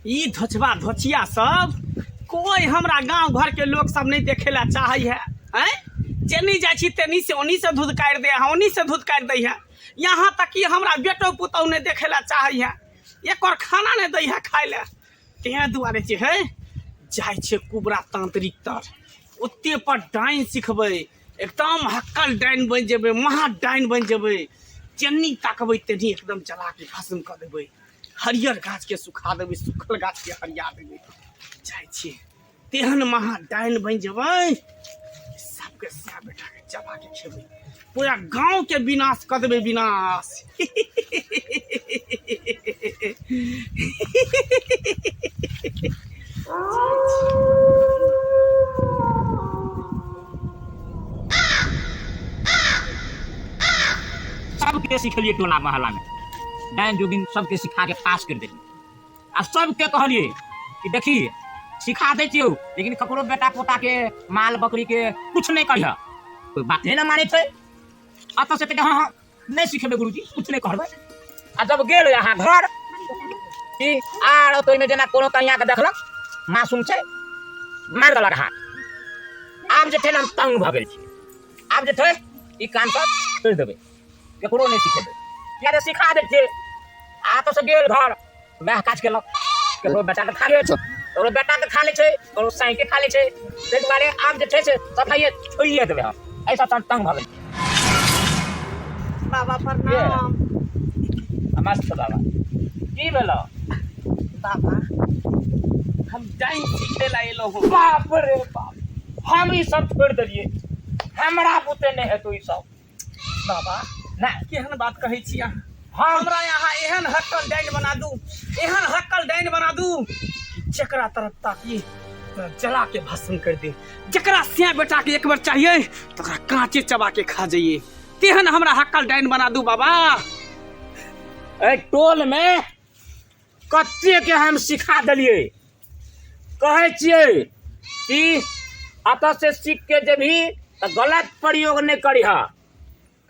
ई धोचबा धोचिया सब कोई हमरा गांव घर के लोग सब नहीं देखे ला चाहे है हैं? जेनी जाइ छी तेनी से ओनी से दूध काट दे है, ओनी से दूध काट दे है। यहाँ तक कि हमरा बेटो पुतौ नहीं देखे ला चाहे है, एक और खाना नहीं दे है खाए ले। तें दुआरे जे है जाइ छे कुबरा तांत्रिक तर ओते पर डाइन सिखबै, एकदम हक्कल डाइन बन जेबै, महा डाइन बन जेबै। जेनी ताकबै तेनी एकदम जला के भस्म कर देबै, हरियर गाछ के सुखा देबै, सुखल गाछ के हरिया देबै। जाइ छियै तेहन महा डाइन बन जेबै, सबके सै बेटा के जला के खेबै, पूरा गांव के विनाश कर देबै, विनाश। सबके सिखलिए टोला महला में डाइन जोगिन सबके सिखा के पास कर देली। आ सबके कहलिए कि देखिए सिखा दे छियो, लेकिन ककरो बेटा पोता के माल बकरी के कुछ नहीं कहिया, कोई बात नहीं ना माने थे। अत से कहते हाँ नहीं सिखेबे गुरुजी, कुछ नहीं कहबे। आ जब गेल यहाँ घर कि आर तो में जना कोनो कन्या के देखलक मासूम छै मार देलक हाथ। आब जे थे हम तंग भ गेल छी, आब जे थे ई काम सब छोड़ देबे, केकरो नहीं सिखेबे, या तो सिखा दे छे। आ तो से गेल घर वह काज केलक, केकरो बेटा के खा ले छै, और बेटा के खा ले छै, और साई के खा ले छै। ते दुआरे आब जे छै से सफाई छोड़िए देबे हम, ऐसा तंग भ गेल। बाबा प्रणाम। नमस्ते बाबा, की भेलो बाबा? हम डाइन सीखे ला एलो हूं। बाप रे बाप, हम ई सब छोड़ देलिए, हमरा बुते नहीं है तो ई सब। बाबा ना केहन बात कहै छी अहाँ? हमरा यहाँ एहन हक्कल डाइन बना दू, एहन हक्कल डाइन बना दू, जकरा तरफ ताकिए जला के भस्म कर दे। जकरा सिया बेटा के एक बार चाहिए तो कांचे चबा के खा जाइए, तेहन हमरा हक्कल डाइन बना दू बाबा। ए टोल में कत्ते के हम सिखा देलिए, कहे छिए कि अत से सीख के जेबही तो गलत प्रयोग नहीं करिहा,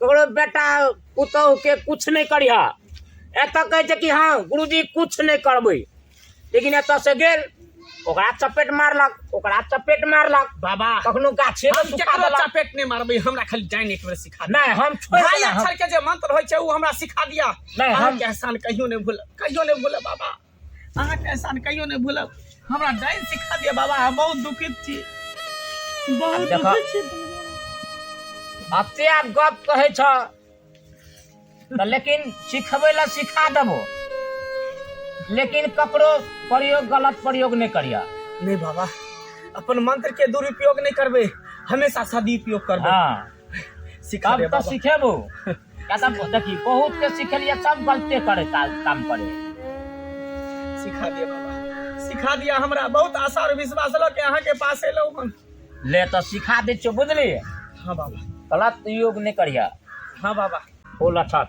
ककरो बेटा पुतहु के कुछ नहीं करिहा। एत कहे छै कि हाँ गुरुजी कुछ नहीं करबै, लेकिन एत से गेल ओकरा चपेट मारलक, ओकरा चपेट मारलक। बाबा कखनो गाछे में हम सुखा केकरो देलक। चपेट नहीं मारबै, हमरा खाली डाइन एक बार सिखा दे। नहीं हम छोड़ भाई देना, अक्षर के जे मंत्र होय छै उ हमरा सिखा दिया। नहीं, अहाँ हम- के एहसान कहियो नहीं भूलब, कहियो नहीं भूलब बाबा, अहाँ के एहसान कहियो नहीं भूलब। हमरा डाइन सिखा दिया बाबा, हम बहुत दुखित छी, बहुत देखो। दुखित छी बाबा। अते आप गप कहे छ तो लेकिन सिखबै ला सिखा देबो, लेकिन ककरो प्रयोग गलत प्रयोग नहीं करिया। नहीं बाबा, अपन मंत्र के दुरुपयोग नहीं करबे, हमेशा सदुपयोग करबे। हाँ सिखा दे तब तो बाबा, सिखेबो। क्या तब देखी बहुत के सिखलिए, सब गलते करे काम करे। सिखा दिया बाबा, सिखा दिया। हमरा बहुत आशा और विश्वास लो के अहाँ के पास एलो हम। ले तो सिखा दे छो, बुझली? हाँ बाबा, गलत योग नहीं करिया। हाँ बाबा। बोल अच्छा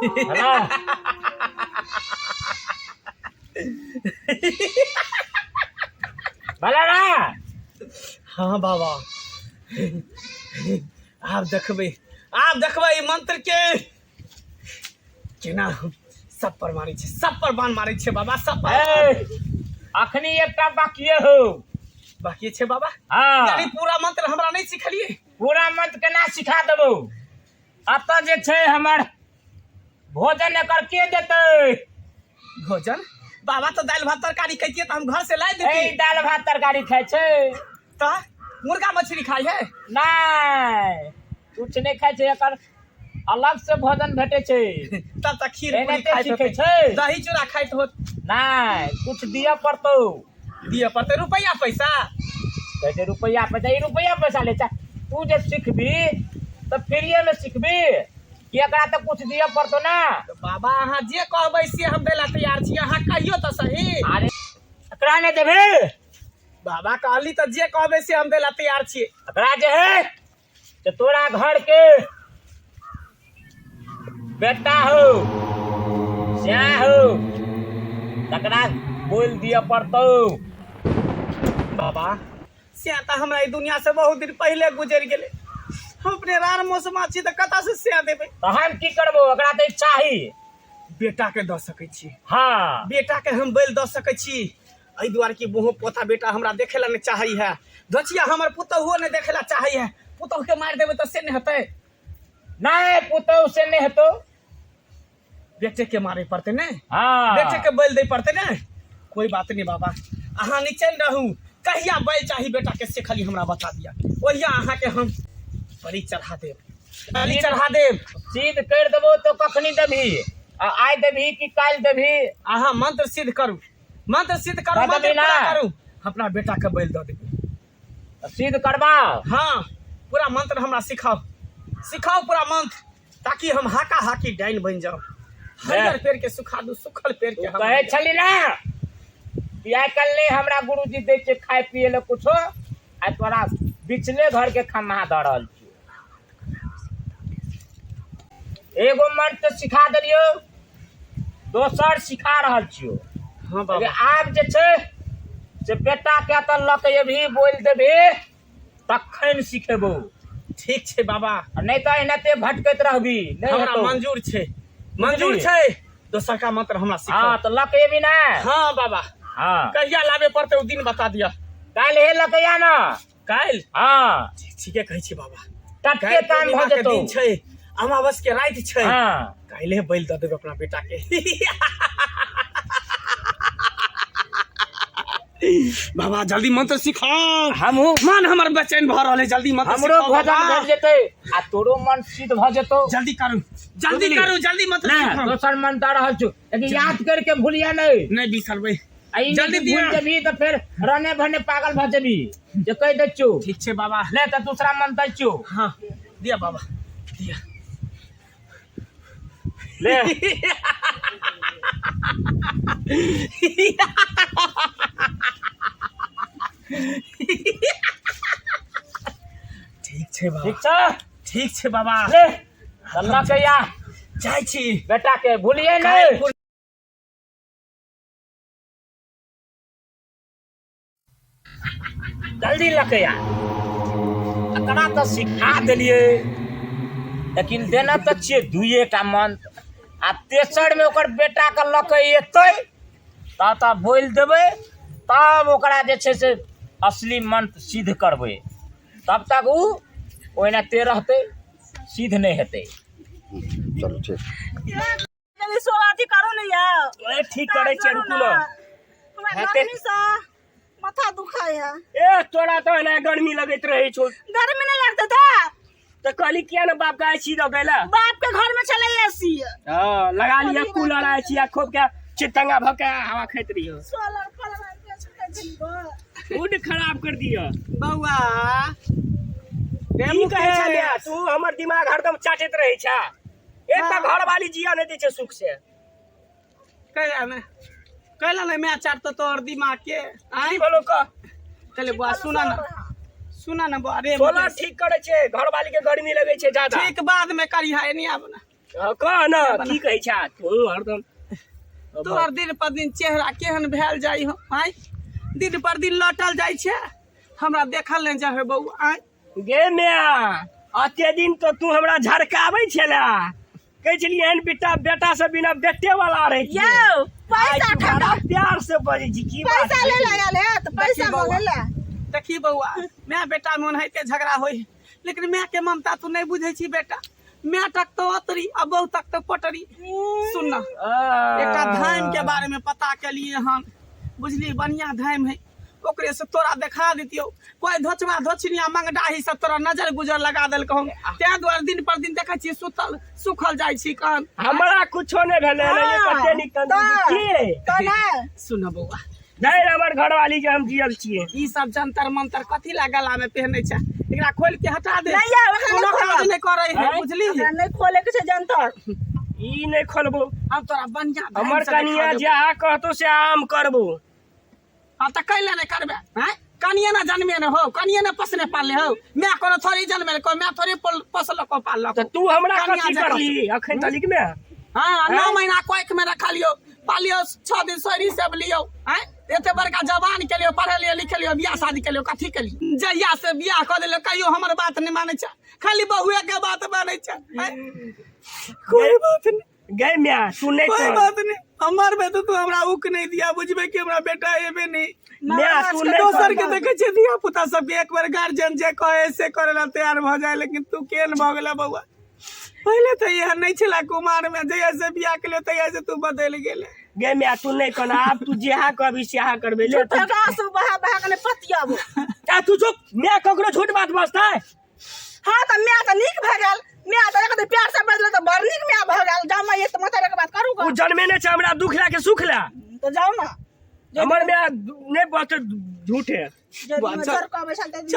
हेलो भला ना? हाँ बाबा, आप देखबे, आप देखबे ई मंत्र के केना सब पर मारै छै, सब पर बाण मारै छै बाबा, सब पर। ए, अखनी एकटा बाकिए हो। बाकी छै बाबा। हाँ यानी पूरा मंत्र हमरा नहीं सिखलिए। पूरा मंत्र केना सिखा देबो। अत जे छै हमर भोजन एकर के देतै? भोजन बाबा तो दाल भात तरकारी कहिए तो हम घर से ला ए देती। दाल भात तरकारी खाय छै? तो मुर्गा मछली खाई है? नहीं कुछ नहीं खाय छै, एकर अलग से भोजन भेटे छै। तब तक खीर एने पूरी ते खाई सीखे होते, छै। दही चूड़ा खाइत होत। नहीं कुछ दिया पड़तो। दिए पड़ते रुपया पैसा। कहते रुपया पैसा, ई रुपया पैसा ले चा। तू जे सीखबी तो फ्रीए में सीखबी कि एकरा तो कुछ दिया पड़तो ना। तो बाबा अहाँ जे कहबै से हम दै ला तैयार छी, अहाँ कहियो तो सही। अरे एकरा ने देबे? बाबा कहली तो जे कहबै से हम दै ला तैयार छी। एकरा जे है तो तोरा घर के बेटा हो स्या हो तकरा बोल दिया पड़तो। बाबा से तो हमरा ई दुनिया से बहुत दिन पहले गुजर गेले, हम अपने रार मौसमा छी त कता से देबै तो हम की करबो ओकरा तो चाही बेटा के द सकै छी हाँ बेटा के हम बैल द सकै छी एहि दुआरे कि बहु पोता बेटा हमरा देखेला नहीं चाही है धचिया हमर पुतहुओ नहीं देखेला चाही है पुतहु के मार देबै त से नहीं हेतै नहीं पुतहु से नहीं हेतो बेटे के मारे पड़ते ने हाँ बेटे के बैल दे पड़ते ने कोई बात नहीं बाबा अहाँ नीचे रहू कहिया बैल चाही बेटा के से खाली हमरा बता दिया ओहिया अहाँ के हम बलि चढ़ा देब सिद्ध कर देबो तो कखनी देबी आइ देबी कि काल देबी अहाँ मंत्र सिद्ध करू मंत्र पूरा करू अपना बेटा के बैल दऽ देबै सिद्ध करबा हाँ पूरा मंत्र हमरा सिखाओ पूरा मंत्र ताकि हम हाका हाकी डाइन बन जाओ हरियर पेड़ के सुखा दू सुखल पेड़ के कहे छली ना कि आइ कल नहीं हमरा गुरुजी दै छै खाए पिए ले कुछो आ तोरा बिचले घर के खम्हा द रहल छी एगो मंत्र सिखा देलियो दोसर सिखा रहल छियो हाँ बाबा आब जे छै से बेटा के त लक एभी बोल देबी तखन सिखेबो ठीक छै बाबा नहीं तो एनाते भटकैत रहबी नहीं हमरा हेतौ मंजूर छै दोसर का मंत्र हमरा सिखाओ हाँ तो लक एभी ना हाँ बाबा हाँ कहिया लाबे पड़ते ओ दिन बता दिया काल हे लकैया ना काल हाँ ठीके कहै छी बाबा तत्के काम भ जेतौ दिन छै अमावस के रात छै हाँ काल्हे बैल दऽ देबै अपना बेटा के बाबा जल्दी मंत्र सिखाओ हमहू मन हमर बेचैन भ रहल है जल्दी मंत्र हमरो भजन भेट जेतै आ तोरो मन सिद्ध भ जेतौ जल्दी करू जल्दी मंत्र सिखाओ दोसर मन द रहल छु लेकिन याद करके भूलिया नहीं बिसरबै जल्दी जल्दी दिया। भूल जेबी तो फिर रहने भरने पागल भ जेबी जे कह दै छु ठीक छै बाबा ले त दूसरा मन दै छु हाँ दिया बाबा दिया ले ठीक छै बाबा ठीक छै ठीक छै बाबा ले अल्लाह के या जाइ छी बेटा के भूलिए नहीं जल्दी लकैया एकरा तो सिखा देलिए लेकिन देना तो छिए दुए टा मंत्र आ तेसर में ओकर बेटा के लकै एतै ता बोल देबै तब ओकरा जे छै से असली मंत्र सिद्ध करबै तब तक उ ओहिनाते रहतै सिद्ध नहीं हेतै चलो ठीक जल्दी सोलाती करो ने यार ए ठीक करे छै रुकू न हमरा हेते। गर्मी से माथा दुखाय है ए तोरा तो ना गर्मी लगैत रहै छौ गर्मी नहीं लगता था त कहली किया न बाप का एसी दऽ देला बाप के घर में चले एसी हां लगा लिया कूलर आ एसी आ खूब के चितंगा भके हवा खैत रहियो सोलर पलर के छुटे दिन मूड खराब कर दिया बौआ की कहे छलिया तू हमर दिमाग हरदम चाटैत रहै छा एक त घर वाली जिया नहीं दै छै सुख से कहला ना मैं चाट तो तोर दिमाग के आई बोलो क चले बुआ सुना ना बुआ रे सोलर ठीक करे छै घर वाली के गर्मी लगे छै ज्यादा ठीक बाद में करी है नहीं आब ना कह न की कहै छा तू हरदम तोर दिन पर दिन चेहरा केहन भेल जाई हो आय दिन पर दिन लौटल जाई छै हमरा देखल नहीं जाए बउआ आय गे मैया अते दिन तो तू हमरा झरकाबै छला कहै छलिए एहन बेटा से बिना बेटे वाला रहे यो पैसा बड़ा प्यार से बजै छी की बात पैसा ले लगा ले तो पैसा मांगे ले देखी बउआ मैं बेटा में ओनाहिते झगड़ा होई लेकिन मैं के ममता तू नहीं बुझे छी बेटा मैं तक तो अतरी अब बहु तक तो पटरी सुनना एकटा धाम के बारे में पता के लिए हम बुझली बढ़िया धाम है ओकरे से तोरा देखा देतियो कोई धोचवा धोचनिया मंगडाही सब तोरा नजर गुजर लगा देल कहूं ते द्वारे दिन पर दिन देखै छी सुतल सुखल जाइ छी कान हमरा कुछो नहीं भेले ये कते निकल की तो ना सुन बउआ नहीं हमर घर वाली के हम जियल छिए ई सब जंतर मंतर कथी ला गला में पहनै छै एकरा खोल के हटा दे नहीं यार वहां कोनो नहीं काज नहीं करे है बुझली हमरा नहीं खोले के छै जंतर ई नहीं खोलबो हम तोरा बढ़िया धाम हमर से कनिया देखा देबो। जहाँ कहतो से आम करबो हाँ तो कैले नहीं करबे हैं कनिए ना जन्मे न हो कनिए ना पसने पाले हो मैं कोनो थोड़ी जन्मे को मैं थोड़ी पसल को पाल तो तू हमरा कनिया कथी जकाँ। करली अखन तलिक में हाँ 9 हैं? महीना कोख में रखा लियो, पालियो 6 दिन सोरी सब लियो, हैं एते बड़का जवान के लियो, पढ़े लियो लिखे लियो, बियाह शादी के लियो, कथी के लियो? जहिया से बियाह कर देलियो कहियो हमर बात नहीं माने छ, खाली बहुए के बात माने छ, कोई बात नहीं, गए मिया तू नहीं कोई कर बात नहीं, हमार में तो तू हमरा उक नहीं दिया, बुझबे कि हमरा बेटा एबे नहीं। मिया तू नहीं दोसर के कर देखे छे दिया पुता सब के एक बार गार्जियन जे कहे से करेला तैयार भ जाए, लेकिन तू केन भ गेला बउआ? पहले तो यह नहीं छला कुमार में, जहिया से बियाह के लिए तहिया से तू बदल गेले। गए मिया तू नहीं कर, अब तू जेहा कभी सेहा करबे ले तू। झूठा से बहा बहा के पतियाबो। ता तू चुप, मिया ककरो झूठ बात बसता है। हाँ तो मैं तो नीक भ गेल, मैं तो एक प्यार से बदले तो बड़ नीक मैं भ गेल। जाओ मैं ये तो मत के बात करू उ जन्मे ने छ हमरा दुख ला के सुख ला, तो जाओ ना हमर मिया नहीं बस झूठे। चल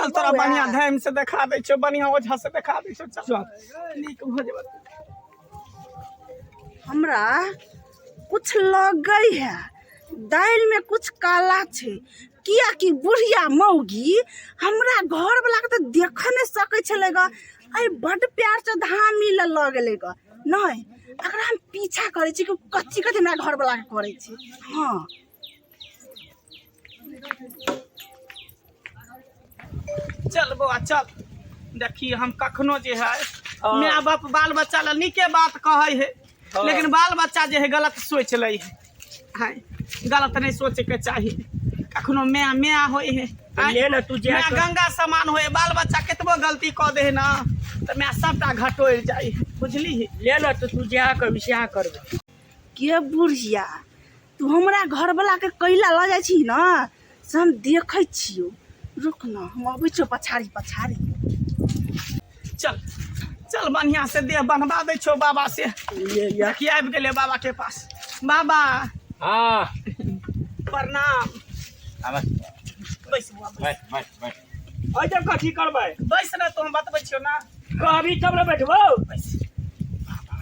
तोरा बढ़िया धैम से देखा दे छो, बढ़िया ओझा से देखा दे छो, चल नीक भ जेबे। हमरा कुछ लग गई है, दाल में कुछ काला छे, किया कि बुढ़िया मौगी हमरा घर वाला के तो देख नहीं सके छलेगा। आई बड़ प्यार से धान मिल ल गेलेगा नहीं, अगर हम पीछा करे छी कि कच्ची कथी हमरा घर वाला के करे छी। हाँ चल बउआ चल, देखी हम कखनो जे है माँ बाप बाल बच्चा ला नीके बात कहे है, लेकिन बाल बच्चा जे है गलत सोच ले है, गलत नहीं सोचे के चाहिए। कखनो मैं होए है, ले ना तू जे मैं गंगा समान होए, बाल बच्चा केतबो गलती क दे है ना तो मैं सबटा घटोल जाए, बुझली है? ले ना तू जेहा कभी सेहा करबे। के बुढ़िया तू हमरा घर वाला के कैला ल जाय छी ना से हम देखे छियो। रुक ना हम अबै छो पछाड़ी पछाड़ी। चल चल बढ़िया से देह बनवा दे छो बाबा से, ये या देखिए आबि गेले बाबा के पास। बाबा हाँ प्रणाम। नमस्ते, बैस बुआ बैस, बैठ बैठ बैठ। अइ त कथी करबै? बैस ना, तुम बतबै छियो ना, कहबी तब न बैठबो। बैस। बाबा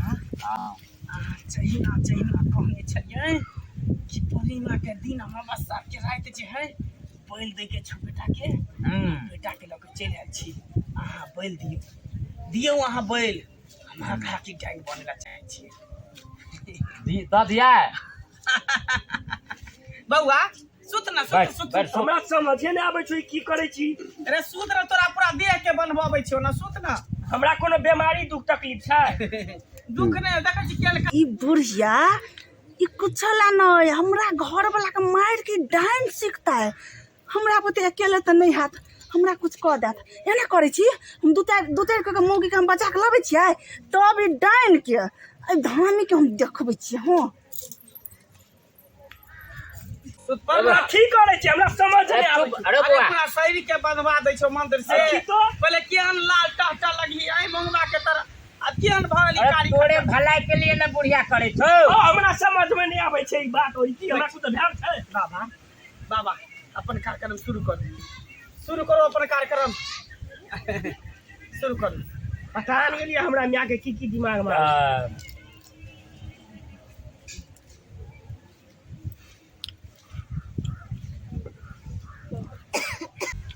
हाँ जहिना कहने छलियै कि पूर्णिमा के दिन अमावस्या के रात जे है बैल दे के छो बेटा के, बेटा के लऽ के चलि आयल छी। अहाँ बैल दियौ अहाँ बैल, हम हाकी गैंग बने ला चाहै छी। दऽ दिया। बउआ सुत ना, बैठ, सुत सुत बैठ, सुत। हमरा समझे नहि आबै छै की करै छी। अरे सुत ना, तोरा पूरा देह के बनवाबै छियो ना, सुत ना। हमरा कोनो बीमारी दुख तकलीफ छै? दुख नहीं देखै छी केल ई बुढ़िया ई कुछ ला नहीं, हमरा घर वाला के मार के डांस सीखता है। हमरा बते अकेले तो नहीं हाथ, हमरा कुछ कह देत एना करे छी। हम दूतर के मौगी के हम बचा के लबे छियै, तब ई डाइन के ए धामी के हम देखबै छियै। हां सुत हमरा पर की करै छी हमरा समझ नहि आबै छै। अरे अरे बुआ अपना शरीर के बंधवा दै छो मंदिर से। अच्छी तो। पहले कियान लाल टाटा लगी आई मंगवा के तरह, आ कियान भगली अरे कारी तोरे भलाई के लिए ना बुढ़िया करे छो। हमरा समझ में नहीं आबै छै ई बात होई की हमरा कुछ ध्यान छै। बाबा बाबा अपन कार्यक्रम शुरू करो अपन कार्यक्रम शुरू करो। पता नहीं गेलिए हमरा मियाँ के की दिमाग में।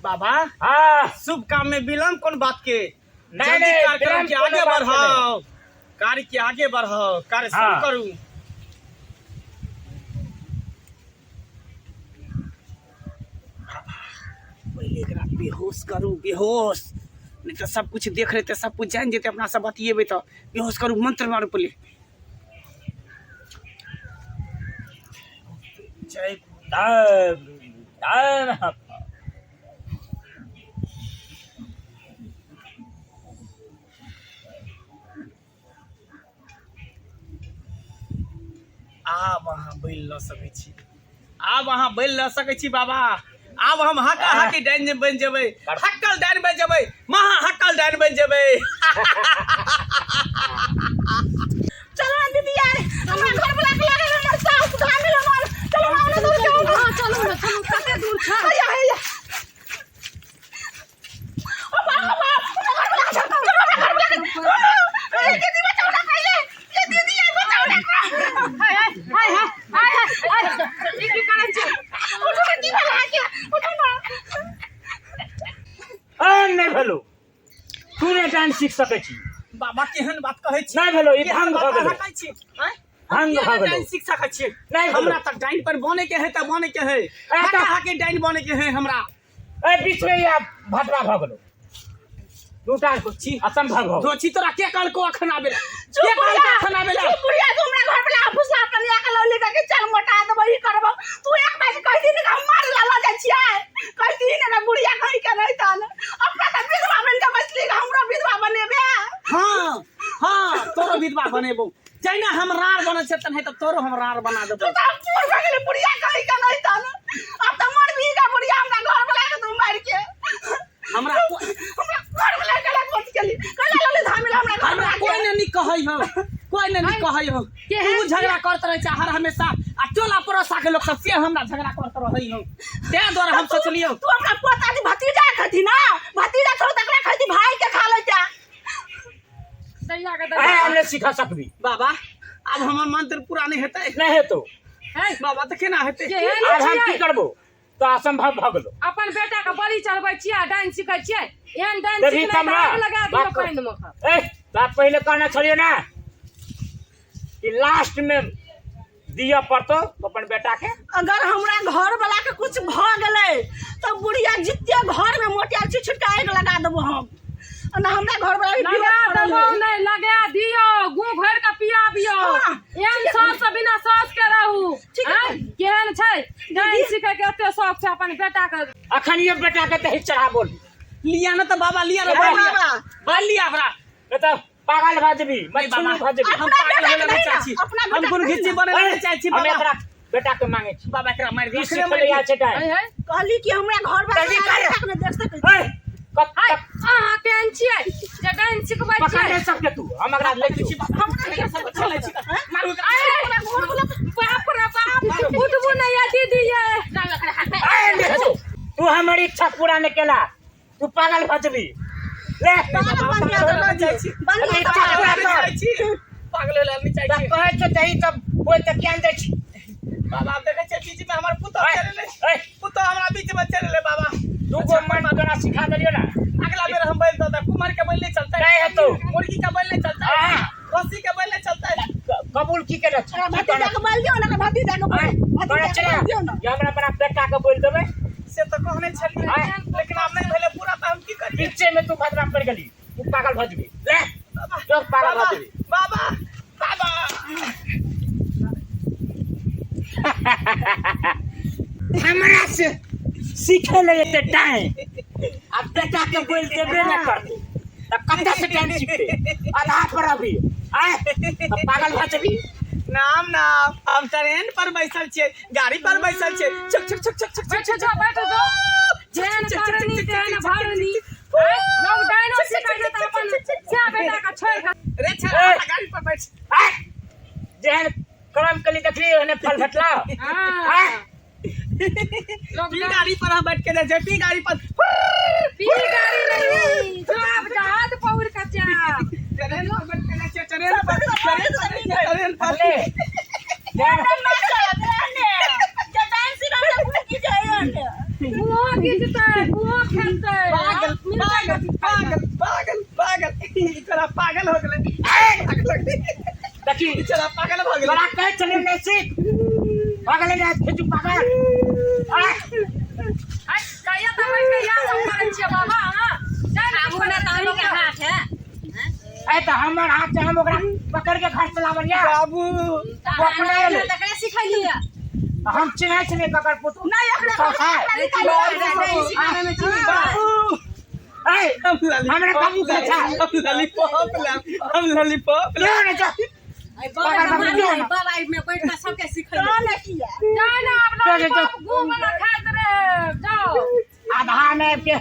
बाबा हाँ शुभ काम में विलम्ब कौन बात के? नहीं, जल्दी नहीं, कार्यक्रम विलम्ब के कोनो आगे बात बढ़ाओ, कार्य के आगे बढ़ाओ, कार्य शुरू हाँ। करूं। पहले एकरा बेहोश करू, बेहोश, नहीं तो सब कुछ देख रहे थे, सब कुछ जान जेते, अपना सब बतिएबे तो बेहोश करू, मंत्र मारू पहले। जय आब अहाँ बैल ल सकै छी, आब अहाँ बैल ल सकै छी बाबा। आब हम हक्का हक्की डाइन बन जेबै, हक्कल डाइन बन जेबै, महा हक्कल डाइन बन जेबै। चलो ना दीदी यार, हमरा घर वाला के लगे हमर सास धामी हमर। चलो ना दूर चलो। हां चलो ना, चलो कते दूर छ। हैया हैया ओ बाबा हमरा घर वाला चलो हमरा घर वाला ए दीदी बचाओ ना पहले, ये दीदी यार बचाओ ना। हाय हाय हाय हाय ई की करे छी? उठो ना दीदी वाला के उठो ना। नहीं भेलो तू ने डांस सीख सकै छी। बाबा केहन बात कहै छी नहीं भेलो, ई केहन भंग बात भऽ गेलो। हटाइ छी हैं भंग किया भऽ गेलो। डाइन सीख सकै छी नहीं भेलो। हमरा तक डाइन पर बने के है त बने के है तो- के डाइन बने के है हमरा ए बीच में या भटरा भ गेलो दूटा छी असंभव हो दोची तोरा के कहल को अखन आबे चुप के कहल बुढ़िया, को अखन आबे चुप बुढ़िया, तू हमरा घर वाला फुसला कर लिया के लौली के चल मोटा देबो ई करबो। तू एक बार कह दी कि हम मार ला जाइ छियै, कह दी ना बुढ़िया कहि के नहीं तन अपना त विधवा बन के बसली, हमरा विधवा बनेबे। हां हां तोरो विधवा बनेबो चाहे हम रार बने छै तन है त तोरो हम रार बना तू देबो त चोर भऽ गेली बुढ़िया कहि के नहीं तन अब त मर भी का बुढ़िया हमरा घर वाला के तू मार के हमरा घर वाला के लग मत गेली कला लौली धामिल हमरा घर हमरा वाला कोई ने नहीं कहै हो कोई ने नहीं कहै हो तू झगड़ा करत रहे छै हर हमेशा आ टोला पड़ोसा के लोग सब से हमरा झगड़ा करत रहै हो ते द्वारा हम सोचलियो तू हमरा पोता की भतीजा खती ना, भतीजा छोड़ तकरा खती भाई के खा ले जा। दैया के ए हमने सिखा सकबी बाबा अब हमर मंत्र पूरा नहीं हेतै नहीं है तो बाबा त केना हेतै आज हम की करबो तो असंभव भ गेलो अपन बेटा के बलि चढ़बै छियै, डाइन सिखै छियै, एहन डाइन देखी सिखनाइ कमरा, आग लगा दियो बात कर। पानि में। ए तो आप पहले कहना छोड़ियो ना कि लास्ट में दिया पड़तो अपन बेटा के अगर हमरा घर वाला के कुछ भ गेलै तो बुढ़िया जित्ते घर में मोटिया छिटका आग लगा देबो हम ना हमरा घर वाला भी लगा देबो नहीं, लगा दियो, गू भर के पियाबियो, हाँ, एहन सास से बिना सास के रहू। ठीक है। हैं? केहन छै डाइन सिखै के एते शौक छै अपन बेटा के। अखन ये बेटा के तही चढ़ा बोल लिया न त बाबा लिया रे ए बाबा बाबा। बल लिया हमरा ये तो पागल भजबी नहीं मछली बाबा भजबी हम अपना पागल बेटा होले के नहीं नहीं चाहछी ना, अपना हम बेटा गुण के घिच्ची नहीं बने नहीं चाहछी हम बाबा एकरा बेटा के मांगे छी बाबा एकरा मार दी ई सिखलिया छै टाइम है कहली कि हमरा घर वाला जल्दी कर। के देख सकै ए हाय अहाँ केहन छियै जे डाइन सिखबै पकड़ छियै? नहीं सकते तू हम एकरा ले छी हमरा के सब चले छी मारू बाप रे बाप, उठबू नहीं है दीदी ये। तू हमारी इच्छा पूरा नहीं केला तू पागल भजबी ले पागल होले नहीं तब चाहछी कहे तो दही तब बोल त ज्ञान दे छी बाबा आप देखे छे बीच में हमर पुतो चले ए पुतो हमरा बीच में चले बाबा तू को मन बना सिखा दियो ना अगला बेर हम बैल तो कुमार के बैल नहीं चलता नहीं है तो। मुर्गी का बैल नहीं चलता हाँ। खस्सी का बैल नहीं चलता कबूल की के रख भतीजा के बोल दियो ना, भतीजा के बड़ा चला दियो ना। ये हमरा अपना बेटा के बोल देबे से तो कहने छलिए हाँ। लेकिन आप नहीं भेले पूरा तो हम की करिए पीछे में तू खतरा पड़ गली तू पागल भजबी ले जो पागल बाबा भजबी बाबा बाबा हमरा से सीखे ले ते टाइम अब बेटा के बोल देबे ना कर त कत्ता से टाइम सीखे आधा पर अभी आए तो पागल भजबी नाम नाम हम ट्रेन पर बैसल छे गाड़ी पर बैसल छे छक छक छक छक छक बैठो जाओ, बैठो जाओ। जेहन करनी तेहन भरनी। लोग डाइनो सिखै छै त अपन क्या बेटा के छोड़ के रे छे गाड़ी पर बैठ आए जेहन करम कली देखली ओने फल भेटला हाँ। लोग पी गाड़ी पर हम बैठ के जाए छे पी गाड़ी पर पी गाड़ी नहीं, चाप हाथ पौड़ के चाप। ट्रेन पर बैठ के जाए छे ट्रेन पर ले कुआं गिरतै, कुआं खेलतै। पागल पागल पागल पागल पागल इतना पागल हो गए देखी इतना पागल हो बड़ा गए कह चले ले सीख पागल है खिचू पागल आए हाय कहिया त बैठ के याद हम करै छियै बाबा। हां आबू ना त हम के हाथ है। ए तो हमर हाथ से हम ओकरा पकड़ के घर चलावरिया बाबू वो अपना ले तकरे सिखैलिए। हम चिन्है छलिए ककर पुतू नहीं बाबू ए हमरा काबू कर छा हम लॉलीपॉप ले ना जा बाबा में बैठ के सबके सिखैलिए। जाओ ना आप लोग घूम ना खात रे जाओ। आधा में के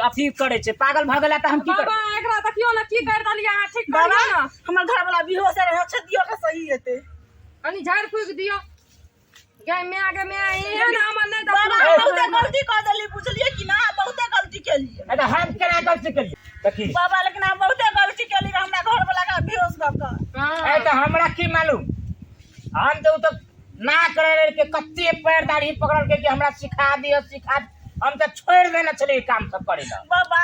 अथी करे छे पागल भ गेला त हम की बाबा कर एकरा देखियो ना की कर दलिया अहाँ ठीक कर बाबा ना। हमर घर वाला बेहोश है, रहे दियो के सही हेते। कनी झाड़ फूक दियो। गाय में आगे में एहन हमर नहीं बाबा दबा। बहुते गलती कर देली, बुझलिए कि ना, बहुते गलती केली ए तो हम केना गलती करिए देखी बाबा, लेकिन हम बहुते गलती केली हमरा घर वाला का बेहोश क के। ए तो हमरा की मालूम हम तो ना करे के कत्ते पैर दाढ़ी पकड़ल के कि हमरा सिखा दियो सिखा हम तो छोड़ देना चले काम सब करे ना। बाबा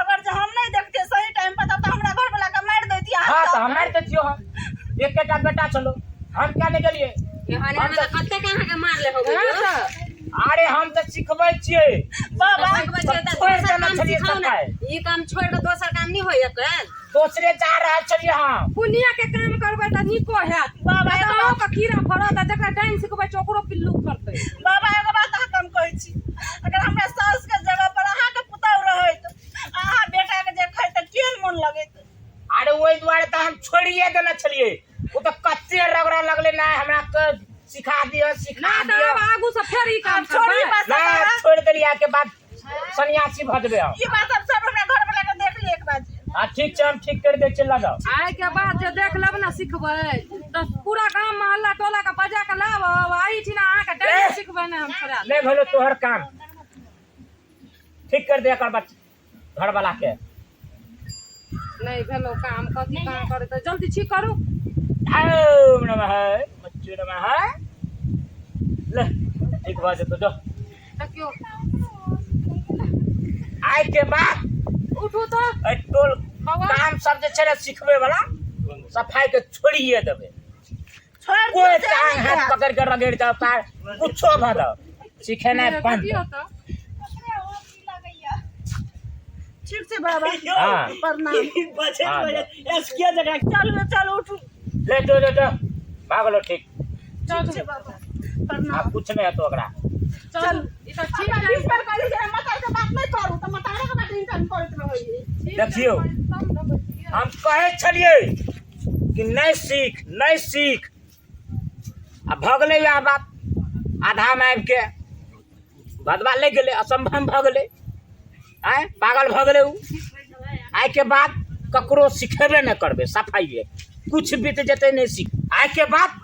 अगर जो हम नहीं देखते सही टाइम पर तब तो हमरा घर वाला का मार देती हाँ तो हमारे तो जियो हम एक का बेटा चलो हम क्या नहीं करिए कत्ते कहाँ के मार ले हो अरे हम तो सिखबै छियै बाबा छोड़ देना चलिए सबका ये काम छोड़ के दोसर काम नहीं होइए तो दूसरे जा रहा चलिए हम पुनिया के काम करबै त निको हैत बाबा गाँव के कीड़ा फड़त जकरा डाइन सिखबै छै ओकरो पिल्लू करतै बाबा एगो बात अहाँ कम कहै छी अगर हमरा साउस के जगह पर अहाँ के पुतौ रहत अहाँ बेटा के जे खैत केहन मन लगैत अरे वही द्वारे तो हम छोड़िए देना चलिए वो तो कच्चे रगड़ा लगले ना हमरा के सिखा दियो सिखा ना तो दियो अब आगू से फेर ई काम छोड़ी करबै बस ना छोड़ देलिया के बाद सन्यासी भ जेबे हम ये बात अब सब हमरा घर वाला के देख लिए एक बार हां ठीक छै हम ठीक कर दे चल जाओ आइ के बाद जे देख लेब ना सिखबै त पूरा गांव मोहल्ला टोला के बजा के लाब आई छी ना अहाँ के डाइन सिखबै ना हम छोड़ा ले भलो तोहर काम ठीक कर दे एकर बाद घर वाला के नहीं भेलो काम कथी काम करे त जल्दी ठीक करू ओम नमः मच्चु नमः ले ठीक बात है तो जो देखियो आइ के बाद उठू तो ए टोल बाबा। काम सब जे छे सिखबे वाला सफाई के छोड़िए देबे छोड़ कोई दो टांग हाथ पकड़ के रगड़ दो पार कुछो भ दो सिखेना बंद देखियो तो ठीक छै बाबा हाँ। प्रणाम बचे हाँ, एसके जगह चलो उठू ले जो भागलो ठीक ठीक छै बाबा प्रणाम अब कुछ नहीं है तो अगला चल ई त ठीक हमरा है डिस्टर्ब करी जे मतार के बात नहीं करू त मतार के बात इंसान करत रहइए देखियो हम कहे छलिए कि नहीं सीख अब भगले या बात आधा में आबि के भदवा ले गेले असंभव भ गेले आय पागल भ गेले उ आइ के बाद ककरो सिखेबे न करबे सफाई कुछ बीत जेते नहीं सीख आइ के बाद